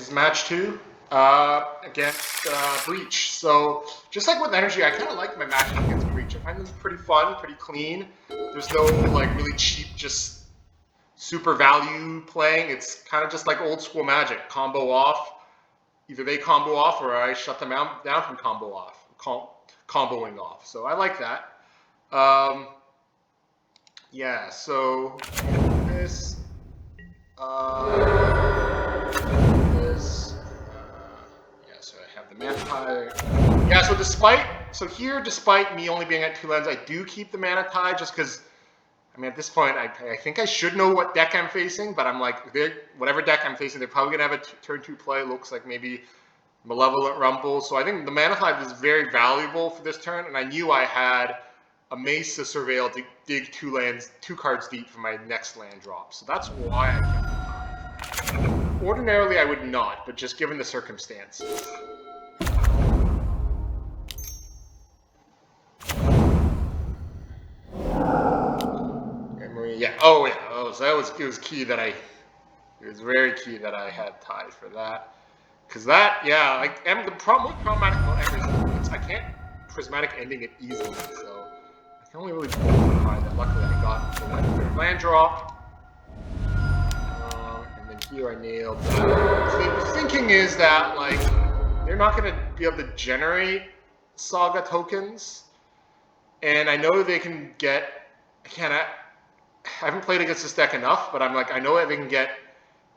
this is match 2 against Breach. So just like with Energy, I kind of like my matches against Breach. I find them pretty fun, pretty clean. There's no like really cheap, just super value playing. It's kind of just like old school Magic, combo off. Either they combo off or I shut them down from comboing off. So I like that. Yeah, so this, yeah, so I have the Mana Tide. Yeah, so despite me only being at 2 lands, I do keep the Mana Tide just because, I mean, at this point, I think I should know what deck I'm facing, but I'm like, whatever deck I'm facing, they're probably going to have a turn 2 play. Looks like maybe Malevolent Rumble. So I think the Mana Tide is very valuable for this turn, and I knew I had a Mace to Surveil to dig 2 cards deep for my next land drop. So that's why I kept the Tide. Ordinarily, I would not, but just given the circumstances. Yeah. Oh, yeah. Oh, so it was key that it was very key that I had Tide for that. Because that, yeah, like, the most problematic about Emery is I can't Prismatic Ending it easily, so I can only really pull the Tide that luckily I got the third land drop. And then here I nailed that. So the thinking is that, like, they're not going to be able to generate Saga tokens, and I know they can get, I haven't played against this deck enough, but I'm like, I know that they can get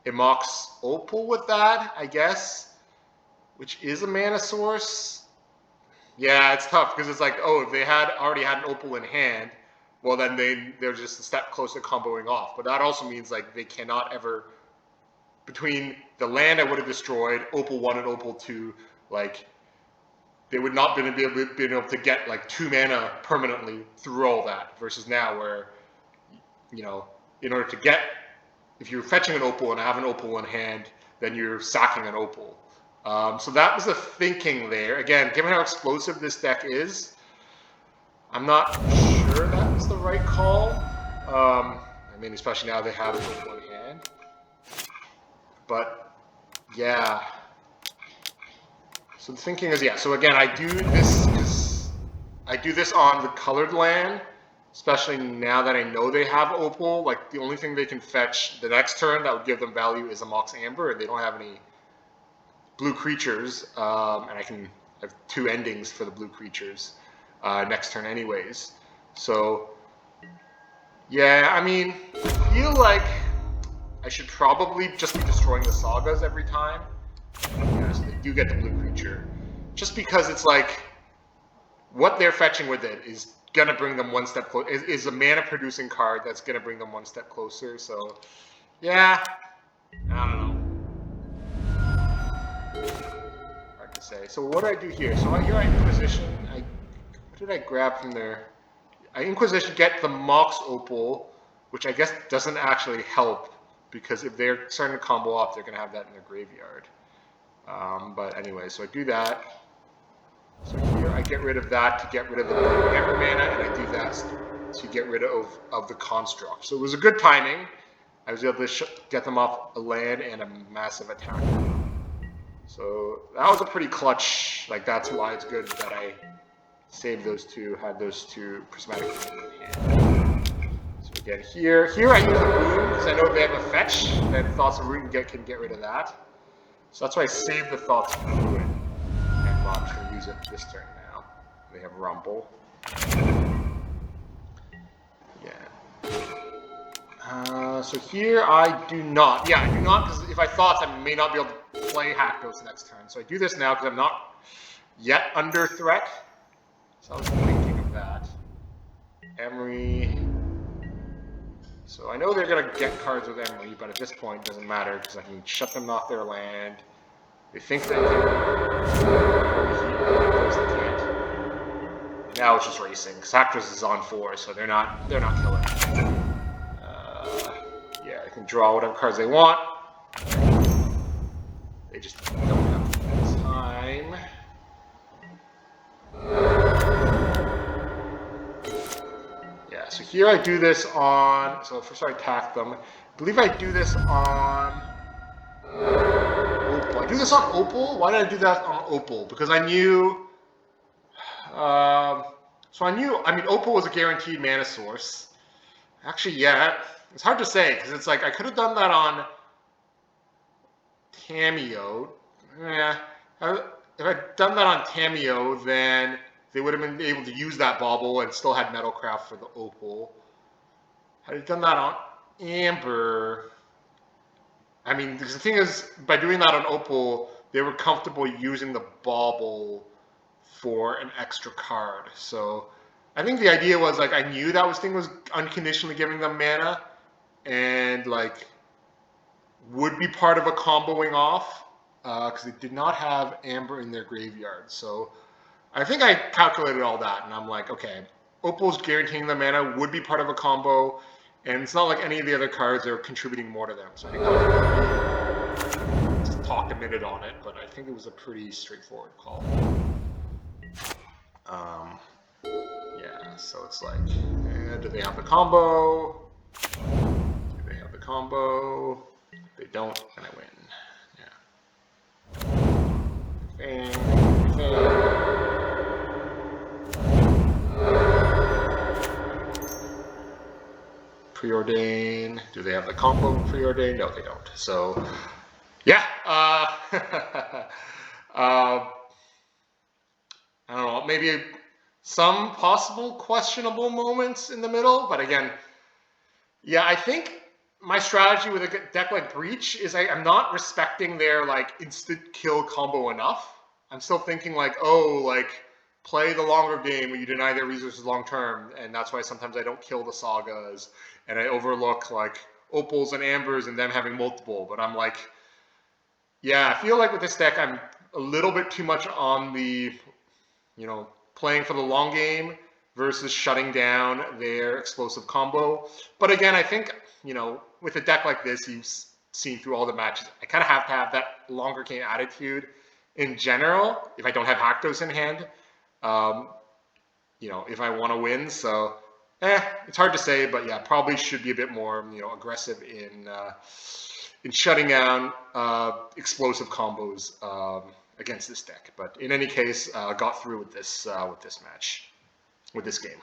a Mox Opal with that, I guess, which is a mana source. Yeah, it's tough because it's like, oh, if they already had an Opal in hand, well then they're just a step closer to comboing off. But that also means like they cannot ever, between the land I would have destroyed, Opal 1 and Opal 2, like they would not been able to get like 2 mana permanently through all that. Versus now where, you know, in order to get, if you're fetching an Opal and have an Opal in hand, then you're sacking an Opal. So that was the thinking there. Again, given how explosive this deck is, I'm not sure that was the right call. I mean, especially now they have an Opal in hand. But, yeah. So the thinking is, yeah, so again, I do this on the colored land, especially now that I know they have Opal. Like, the only thing they can fetch the next turn that would give them value is a Mox Amber, and they don't have any blue creatures, and I have 2 endings for the blue creatures next turn anyways. So, yeah, I mean, I feel like I should probably just be destroying the Sagas every time. Yeah, so they do get the blue creature. Just because it's like, what they're fetching with it is gonna bring them one step closer. Is a mana producing card that's gonna bring them one step closer. So, yeah, I don't know. Hard to say. So what do I do here? So here I Inquisition. What did I grab from there? I Inquisition, get the Mox Opal, which I guess doesn't actually help because if they're starting to combo off, they're gonna have that in their graveyard. But anyway, so I do that. So here I get rid of that to get rid of the Amber mana, and I do that to get rid of the Construct. So it was a good timing. I was able to get them off a land and a massive attack. So that was a pretty clutch, like that's why it's good that I saved those 2, had those 2 Prismatic in hand. So again, here I use a Boon, because I know if they have a fetch, then Thoughts of Ruin can get rid of that. So that's why I saved the Thoughts of Ruin. And Bob's going to use it this turn now. They have Rumble. Yeah. So here I do not. Yeah, I do not, because if I thought I may not be able to play Hackdos next turn. So I do this now because I'm not yet under threat. So I was thinking of that. Emery. So I know they're going to get cards with Emery, but at this point it doesn't matter because I can shut them off their land. They think they can. Now it's just racing. Because Hackdos is on 4, so they're not killing. Yeah, they can draw whatever cards they want. They just don't have time. Yeah, so here I do this on. So first I attack them. I believe I do this on Opal. I do this on Opal? Why did I do that on Opal? Because I knew... I mean, Opal was a guaranteed mana source. Actually, yeah, it's hard to say, because it's like, I could have done that on Tameo. Yeah, if I'd done that on Tameo, then they would have been able to use that bauble and still had Metalcraft for the Opal. Had I done that on Amber, I mean, because the thing is, by doing that on Opal, they were comfortable using the bauble for an extra card. So I think the idea was like I knew that thing was unconditionally giving them mana, and like would be part of a comboing off because they did not have Amber in their graveyard. So I think I calculated all that, and I'm like, okay, Opal's guaranteeing the mana would be part of a combo, and it's not like any of the other cards are contributing more to them. So I think I was just talked a minute on it, but I think it was a pretty straightforward call. Yeah, so it's like, do they have the combo? Do they have the combo? If they don't, then I win. Yeah. Preordain. Do they have the combo preordain? No, they don't. So, yeah. I don't know. Maybe some possible questionable moments in the middle, but again, yeah, I think my strategy with a deck like Breach is I'm not respecting their like instant kill combo enough. I'm still thinking like, oh, like play the longer game where you deny their resources long term, and that's why sometimes I don't kill the sagas and I overlook like opals and ambers and them having multiple. But I'm like, yeah, I feel like with this deck I'm a little bit too much on the, playing for the long game versus shutting down their explosive combo. But again, I think, with a deck like this, you've seen through all the matches, I kind of have to have that longer game attitude in general if I don't have Haktos in hand, if I want to win. So, it's hard to say, but yeah, probably should be a bit more, aggressive in shutting down explosive combos against this deck. But in any case, got through with this match, with this game.